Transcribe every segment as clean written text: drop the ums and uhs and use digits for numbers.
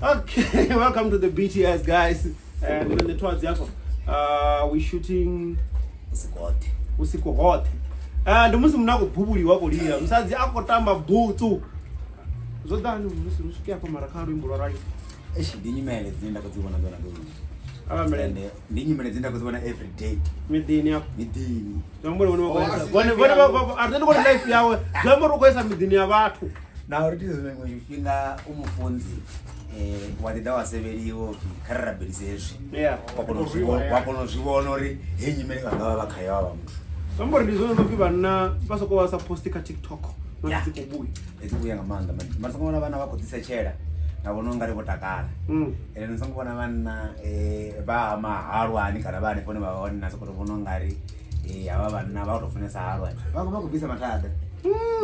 Okay, welcome to the BTS guys. And in the towards yako, we shooting Vhusiku Hoṱhe. And musi muna kubhubuliwa kulia. Msadzi akotamba bhutu. Zodani mushikia kwa marakaro imbulo right. Ndinyimele zinda kuziona dona dona. Abamele ndinyimele zinda kuziona every day. Midini yako. Midini. Zambole unokwesa. Bone atende kwa life yawe. Zambole ukwesa midini ya watu. Na uriti zimwe zvinga umufunzi wadida waseveriwo karabelizezvi. Yeah. Wakonozviona uri henyimele vangava vakaiva vamuntu. Zambole ndizono zofiba na pasoko wasa posti ka TikTok. Nozikubuyi. Ezikubuya ngamanda man. Masongona vana vakodzisechera. Nabona ngari votakara. Ene nsongona vana ba maharwani kana vane pone vaona naso kuti vona ngari ava vana vakutofunesa harwani. Vakubisa matada.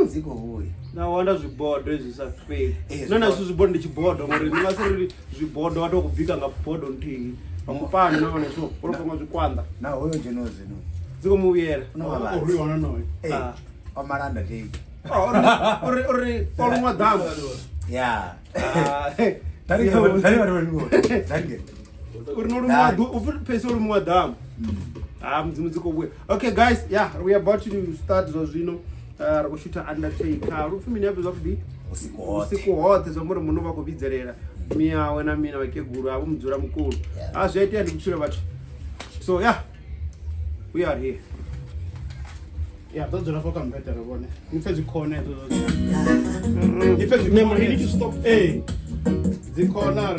Ziko huyi. Na wanda zvibodo ezvisafei. Nona zvibodo ndichibodo ngori ndingasiri zvibodo watokubvika ngabodo ntingi. Pakupana naone so unofonga zvikwanda. Na hoyo jenozi no. Ziko muviyera. Uri wana noy. Omaranda tiki. Uri olumwa damu. Yeah. Tari uri nolumwa du ufuri pesi olumwa damu. Mziko bwe. Okay guys, yeah, we are about to start zozvino. Kushuta undertaker. Rufimi yapo zakubi Vhusiku Hoṱhe zomuri munhu vakuvidzerera. Miyawe na mina vakeguru avo mudzura mukuru. Zvaita ndikushura vacho. So yeah, we are here. Yeah, those are for come better one. If it's corner those. If it's memory need to stop. Hey. The corner.